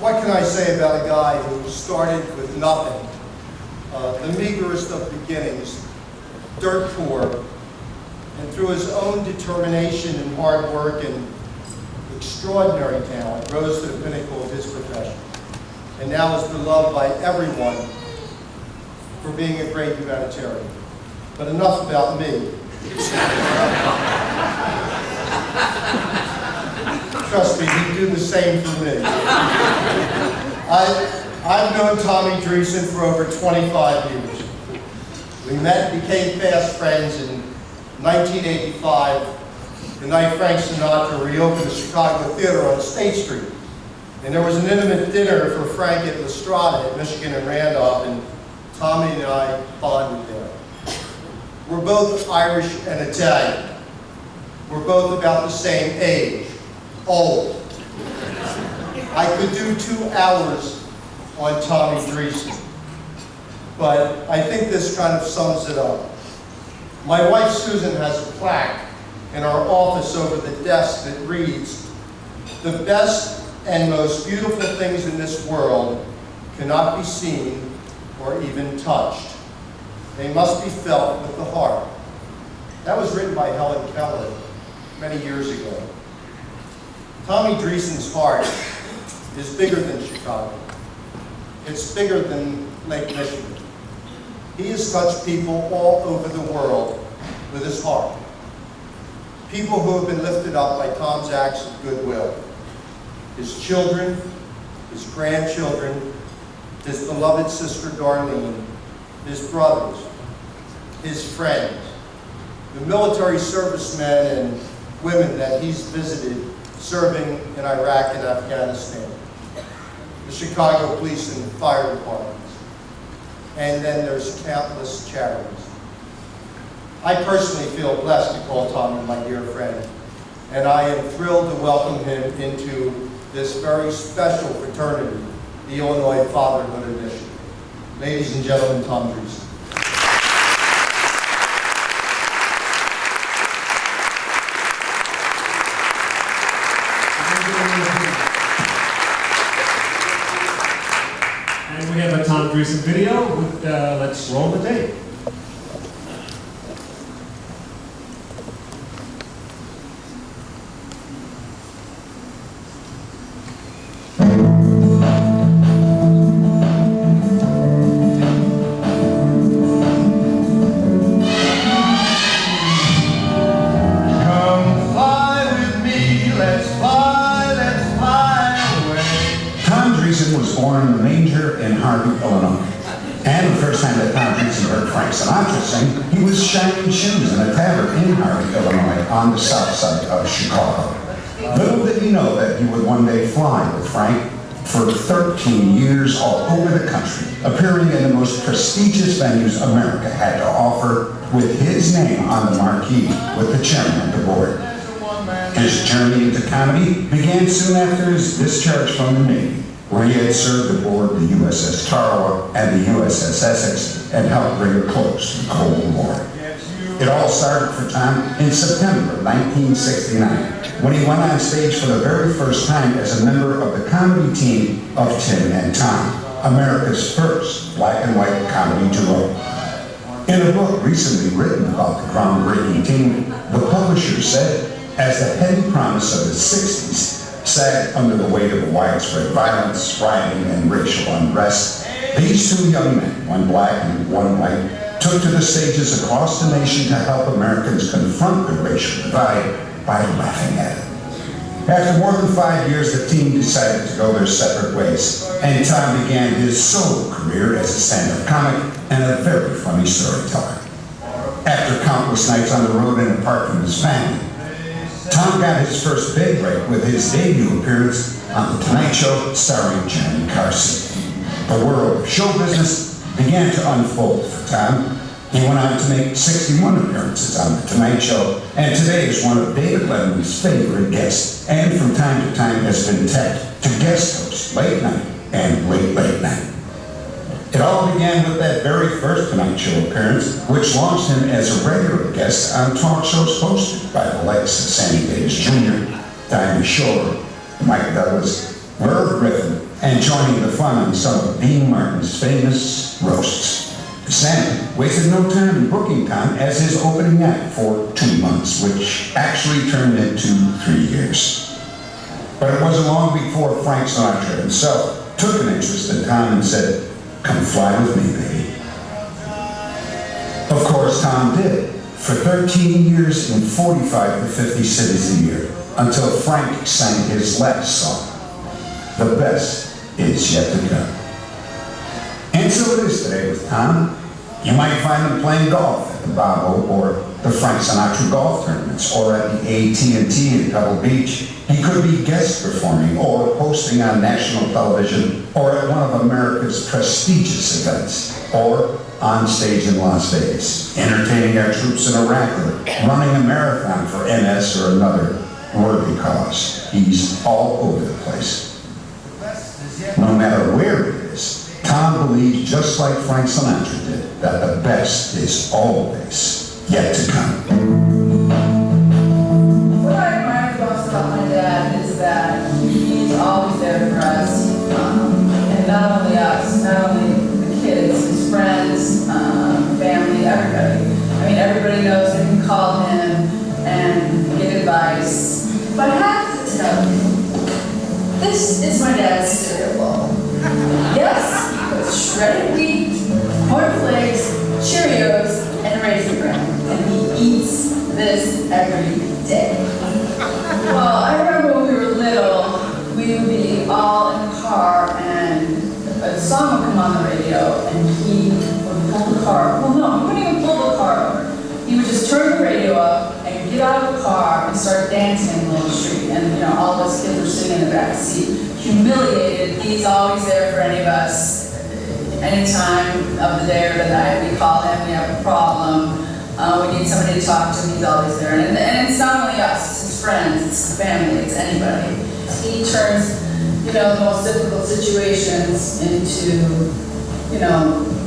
What can I say about a guy who started with nothing, the meagerest of beginnings, dirt poor, and through his own determination and hard work and extraordinary talent, rose to the pinnacle of his profession, and now is beloved by everyone for being a great humanitarian. But enough about me. Trust me, he'd do the same for me. I've known Tommy Dreesen for over 25 years. We met and became fast friends in 1985, the night Frank Sinatra reopened the Chicago Theater on State Street. And there was an intimate dinner for Frank at La Strada at Michigan and Randolph, and Tommy and I bonded there. We're both Irish and Italian. We're both about the same age, old. I could do 2 hours on Tommy Dreesen, but I think this kind of sums it up. My wife Susan has a plaque in our office over the desk that reads, "The best and most beautiful things in this world cannot be seen or even touched. They must be felt with the heart." That was written by Helen Keller many years ago. Tommy Dreesen's heart is bigger than Chicago. It's bigger than Lake Michigan. He has touched people all over the world with his heart. People who have been lifted up by Tom's acts of goodwill. His children, his grandchildren, his beloved sister Darlene, his brothers, his friends, the military servicemen and women that he's visited serving in Iraq and Afghanistan, the Chicago Police and Fire Departments, and then there's countless charities. I personally feel blessed to call Tommy my dear friend, and I am thrilled to welcome him into this very special fraternity, the Illinois Fatherhood Initiative. Ladies and gentlemen, Tom Dreesen. And we have a Tom Dreesen video. Let's roll the tape. Was born in the manger in Harvey, Illinois. And the first time that Tom Dreesen heard Frank Sinatra sing, he was shining shoes in a tavern in Harvey, Illinois, on the south side of Chicago. Little did he know that he would one day fly with Frank for 13 years all over the country, appearing in the most prestigious venues America had to offer, with his name on the marquee with the chairman of the board. His journey into comedy began soon after his discharge from the Navy, where he had served aboard the USS Tarawa and the USS Essex and helped bring a close to the Cold War. It all started for Tom in September of 1969, when he went on stage for the very first time as a member of the comedy team of Tim and Tom, America's first black and white comedy duo. In a book recently written about the groundbreaking team, the publisher said, as the heavy promise of the 60s sagged under the weight of widespread violence, rioting, and racial unrest, these 2 young men, one black and one white, took to the stages across the nation to help Americans confront the racial divide by laughing at it. After more than 5 years, the team decided to go their separate ways, and Tom began his solo career as a stand-up comic and a very funny storyteller. After countless nights on the road and apart from his family, Tom got his first big break with his debut appearance on The Tonight Show starring Johnny Carson. The world of show business began to unfold for Tom. He went on to make 61 appearances on The Tonight Show, and today is one of David Letterman's favorite guests, and from time to time has been tapped to guest host late night and late night. It all began with that very first Tonight Show appearance, which launched him as a regular guest on talk shows hosted by the likes of Sammy Davis Jr., Dinah Shore, Mike Douglas, Merv Griffin, and joining the fun on some of Dean Martin's famous roasts. Sam wasted no time in booking Tom as his opening act for 2 months, which actually turned into 3 years. But it wasn't long before Frank Sinatra himself took an interest in Tom and said, "Come fly with me, baby." Of course, Tom did, for 13 years in 45 to 50 cities a year, until Frank sang his last song. The best is yet to come. And so it is today with Tom. You might find him playing golf at the Bobo or the Frank Sinatra golf tournaments, or at the AT&T in Pebble Beach. He could be guest performing or hosting on national television, or at one of America's prestigious events, or on stage in Las Vegas, entertaining our troops in Iraq, or running a marathon for MS or another worthy cause. He's all over the place. No matter where he is, Tom believed, just like Frank Sinatra did, that the best is always yet to come. What I admire most about my dad is that he's always there for us, and not only us, not only the kids, his friends, family, everybody. I mean, everybody knows they can call him and get advice. But I have to tell you, this is my dad's cereal bowl. Yes, he puts shredded wheat, cornflakes, Cheerios, and Raisin Bran, and he eats this every day. Well, I remember when we were little, we would be all in the car, and a song would come on the radio, and he would pull the car. Well, no, he wouldn't even pull the car over. He would just turn the radio up and get out of the car and start dancing in the middle of the street. And all those kids were sitting in the back seat, humiliated. He's always there for any of us. Any time of the day or the night, we call him, we have a problem, we need somebody to talk to, he's always there. And it's not only us, it's his friends, it's the family, it's anybody. He turns, the most difficult situations into,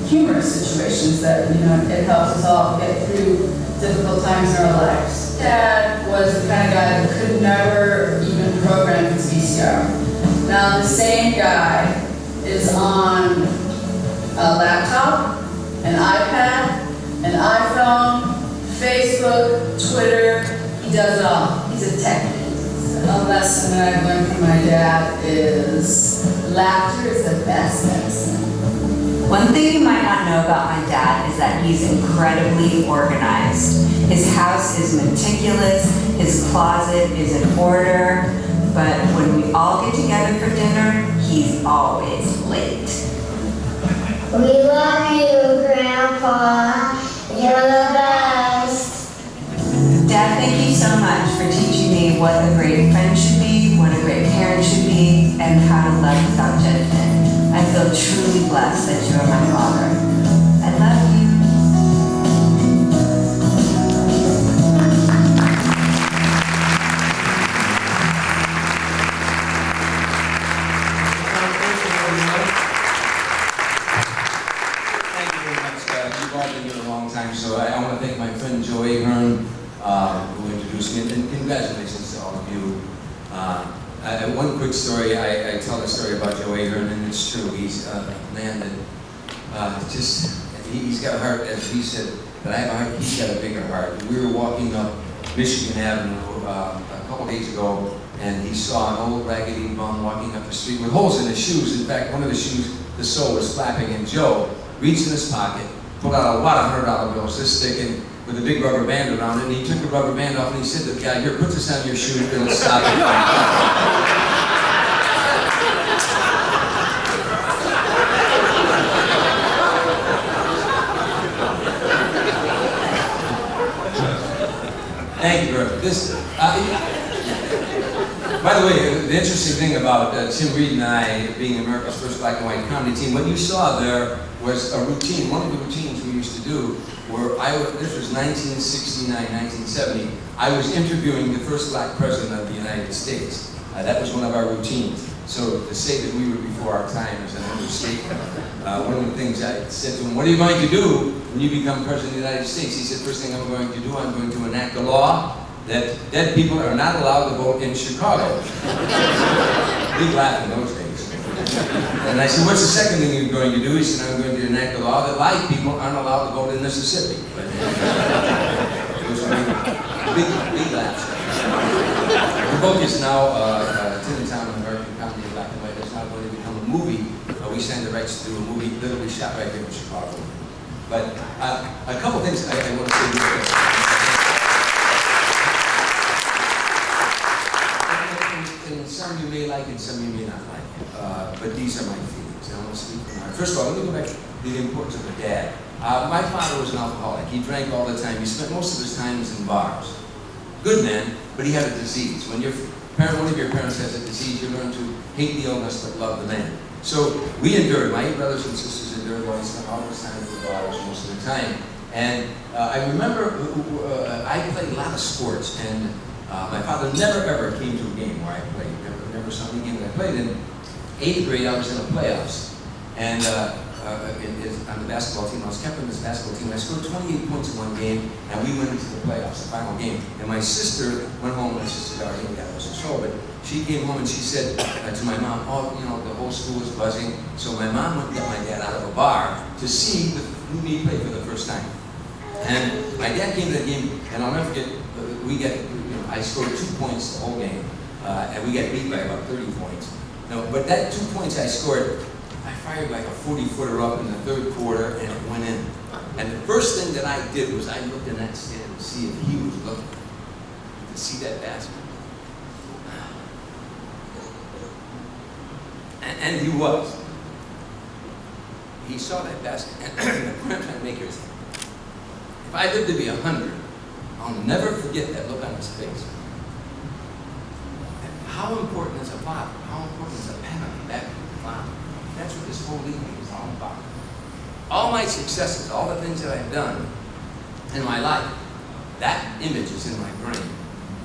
humorous situations that, it helps us all get through difficult times in our lives. Dad was the kind of guy that could never even program his VCR. Now, the same guy is on a laptop, an iPad, an iPhone, Facebook, Twitter. He does it all. He's a tech geek. A lesson that I've learned from my dad is laughter is the best medicine. One thing you might not know about my dad is that he's incredibly organized. His house is meticulous, his closet is in order, but when we all get together for dinner, he's always late. We love you, Grandpa. You're the best. Dad, thank you so much for teaching me what a great friend should be, what a great parent should be, and how to love without judgment. I feel truly blessed that you are my father. I love you. Thank you very much. You've all been here a long time, so I want to thank my friend Joey Hearn, who introduced me, and congratulations to all of you. One quick story, I tell the story about Joey Hearn, and it's true. He's a man that he's got a heart, as he said, that I have a heart, he's got a bigger heart. We were walking up Michigan Avenue a couple days ago, and he saw an old raggedy bum walking up the street with holes in his shoes. In fact, one of the shoes, the sole was flapping, and Joe reached in his pocket, pulled out a lot of $100 bills, this thick, and with a big rubber band around it, and he took the rubber band off and he said to the guy, "Here, put this on your shoe, it'll stop it." Thank you, Bert. By the way, the interesting thing about Tim Reed and I being America's first black and white comedy team, what you saw there was a routine. One of the routines we used to do where this was 1969, 1970, I was interviewing the first black president of the United States. That was one of our routines. So to say that we were before our time is an understatement. One of the things I said to him, "What are you going to do when you become president of the United States?" He said, "First thing I'm going to do, I'm going to enact a law that dead people are not allowed to vote in Chicago. Big laugh in those days. And I said, what's the second thing you're going to do? He said, I'm going to enact a law that live people aren't allowed to vote in Mississippi. But it was big laughs. The book is now Tintown, American Comedy in Black and White. It's now going to become a movie. We signed the rights to do a movie literally shot right here in Chicago. But a couple things I want to say real quick. And some you may like and some you may not like. But these are my feelings. I want to speak from my heart. First of all, let me go back to the importance of a dad. My father was an alcoholic. He drank all the time. He spent most of his time in bars. Good man, but he had a disease. When one of your parents has a disease, you learn to hate the illness but love the man. So we endured. My brothers and sisters endured while he spent all his time in the bars most of the time. And I remember I played a lot of sports, and my father never ever came to a game where I played. Never saw any game that I played. In 8th grade, I was in the playoffs, and on the basketball team, I was captain of this basketball team. I scored 28 points in one game, and we went into the playoffs, the final game. And my sister went home. My sister Darlene, that was a show, but she came home and she said to my mom, "Oh, you know, the whole school is buzzing." So my mom went to get my dad out of a bar to see me play for the first time. And my dad came to the game, and I'll never forget. I scored 2 points the whole game, and we got beat by about 30 points. No, but that 2 points I scored, I fired like a 40-footer up in the 3rd quarter, and it went in. And the first thing that I did was I looked in that stand to see if he was looking to see that basket. And he was. He saw that basket, and the point I'm trying to make here is, if I live to be 100, I'll never forget that look on his face. And how important is a father? How important is a parent back to the father? That's what this whole evening is all about. All my successes, all the things that I've done in my life, that image is in my brain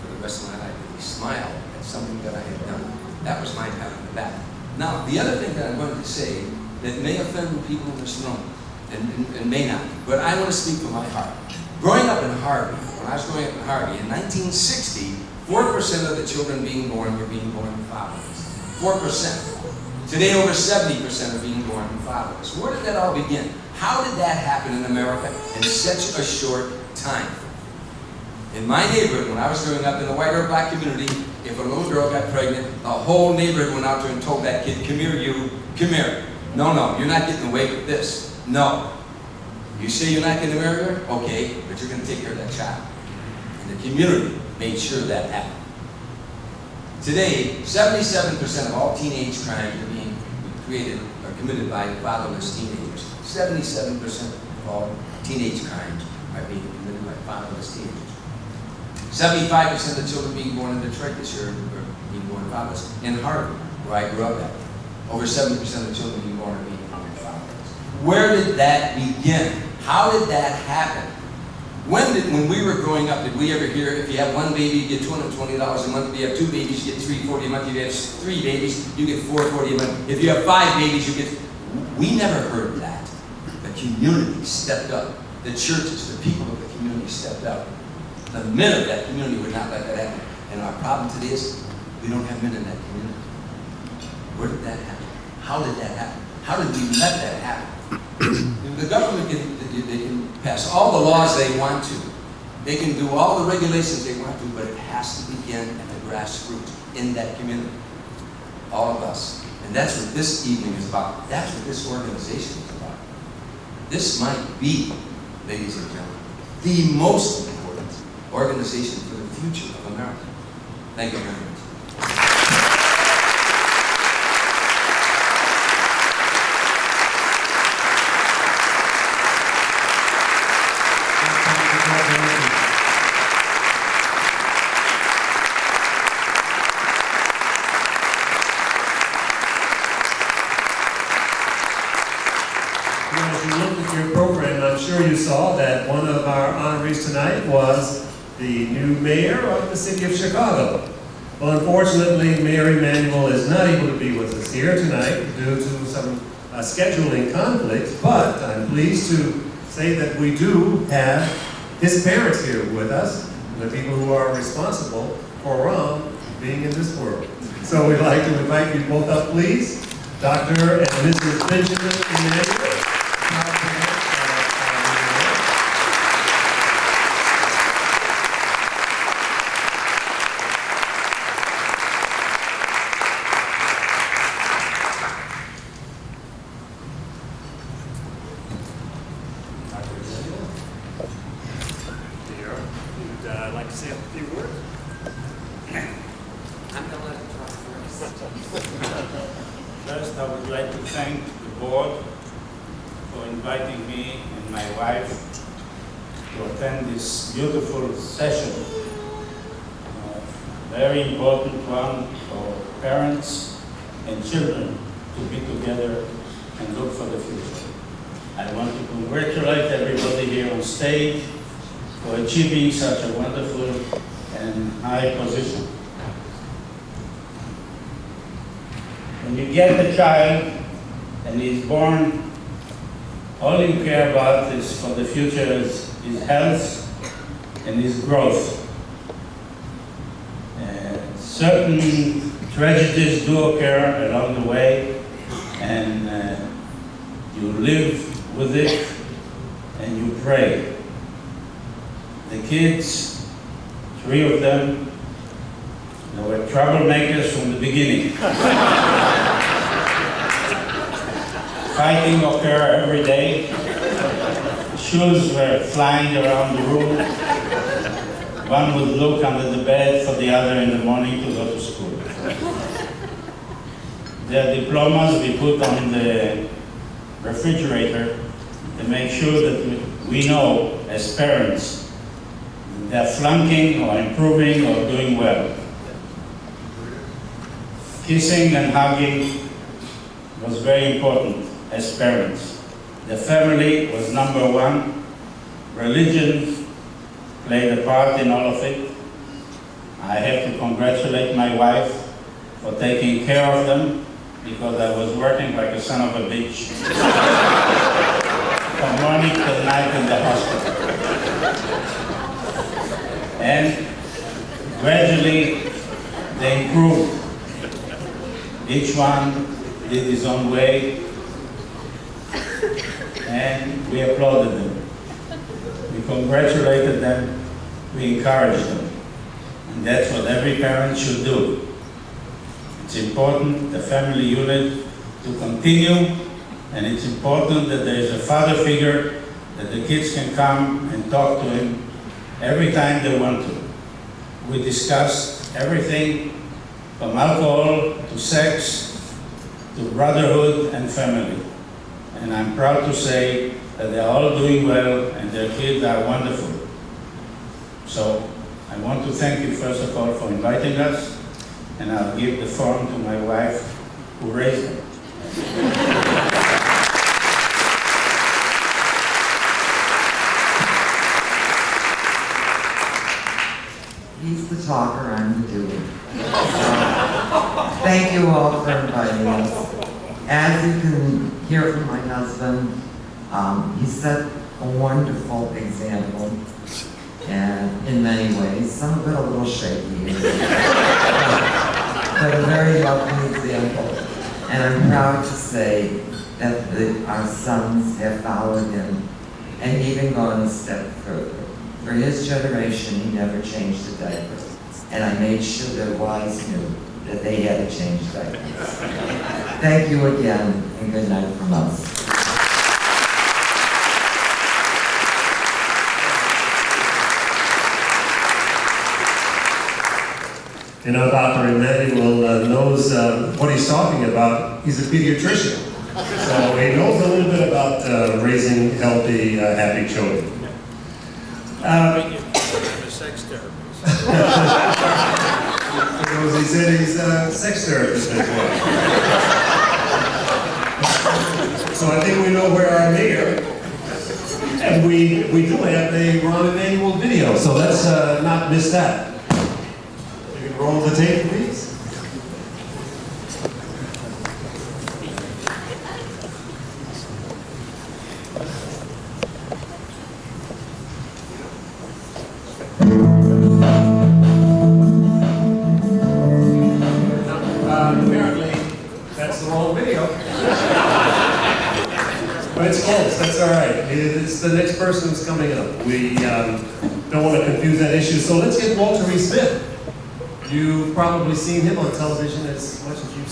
for the rest of my life. He smiled at something that I had done. That was my pat on the back. Now, the other thing that I'm going to say that may offend people in this room, and may not, but I want to speak from my heart. Growing up in Harvey, when I was growing up in Harvey, in 1960, 4% of the children being born were being born fatherless. 4%. Today, over 70% are being born fatherless. Where did that all begin? How did that happen in America in such a short time? In my neighborhood, when I was growing up in the white or black community, if a little girl got pregnant, the whole neighborhood went out there and told that kid, "Come here, you, come here. No, you're not getting away with this. No. You say you're not going to marry her? Okay, but you're going to take care of that child." And the community made sure that happened. Today, 77% of all teenage crimes are being committed by fatherless teenagers. 77% of all teenage crimes are being committed by fatherless teenagers. 75% of the children being born in Detroit this year are being born fatherless. In Harvard, where I grew up at, over 70% of the children being born are being born fatherless. Where did that begin? How did that happen? When we were growing up, did we ever hear if you have one baby, you get $220 a month? If you have 2 babies, you get $340 a month. If you have 3 babies, you get $440 a month. If you have 5 babies, you get... We never heard that. The community stepped up. The churches, the people of the community stepped up. The men of that community would not let that happen. And our problem today is we don't have men in that community. Where did that happen? How did that happen? How did we let that happen? The government they can pass all the laws they want to. They can do all the regulations they want to, but it has to begin at the grassroots in that community. All of us. And that's what this evening is about. That's what this organization is about. This might be, ladies and gentlemen, the most important organization for the future of America. Thank you very much. As you looked at your program, I'm sure you saw that one of our honorees tonight was the new mayor of the city of Chicago. Well, unfortunately, Mayor Emanuel is not able to be with us here tonight due to some scheduling conflicts, but I'm pleased to say that we do have his parents here with us. the people who are responsible for Ram being in this world. So we'd like to invite you both up, please. Dr. and Mrs. Benjamin Emmanuel. I'd like to say a few words. I'm gonna let him talk first. First, I would like to thank the board for inviting me and my wife to attend this beautiful session. Very important one for parents and children to be together and look for the future. I want to congratulate everybody here on stage for achieving such a wonderful and high position. When you get a child and he's born, all you care about is for the future is his health and his growth. Certain tragedies do occur along the way, and you live with it and you pray. The kids, 3 of them, they were troublemakers from the beginning. Fighting occurred every day. Shoes were flying around the room. One would look under the bed for the other in the morning to go to school. Their diplomas we put on the refrigerator to make sure that we know as parents they're flunking or improving or doing well. Kissing and hugging was very important as parents. The family was #1. Religion played a part in all of it. I have to congratulate my wife for taking care of them because I was working like a son of a bitch from morning till night in the hospital. And gradually they improved. Each one did his own way, and we applauded them. We congratulated them, we encouraged them. And that's what every parent should do. It's important, the family unit, to continue, and it's important that there is a father figure that the kids can come and talk to him every time they want to. We discussed everything from alcohol to sex to brotherhood and family. And I'm proud to say that they're all doing well and their kids are wonderful. So I want to thank you first of all for inviting us, and I'll give the phone to my wife who raised them. He's the talker, I'm the doer. Thank you all for inviting us. As you can hear from my husband, he set a wonderful example, and in many ways, some of it a little shaky, but a very lovely example. And I'm proud to say that our sons have followed him and even gone a step further. For his generation, he never changed a diaper. And I made sure their wives knew that they had to change diapers. Thank you again, and good night from us. You know, Dr. Emmanuel knows what he's talking about. He's a pediatrician. So he knows a little bit about raising healthy, happy children. Sex therapist. Because he said he's a sex therapist as well. So I think we know where our mayor, and we do have a Ron Emanuel video, so let's not miss that. You can roll the tape, please. video. But it's close, that's all right. It's the next person who's coming up. We don't want to confuse that issue, so let's get Walter E. Smith. You've probably seen him on television as much as you've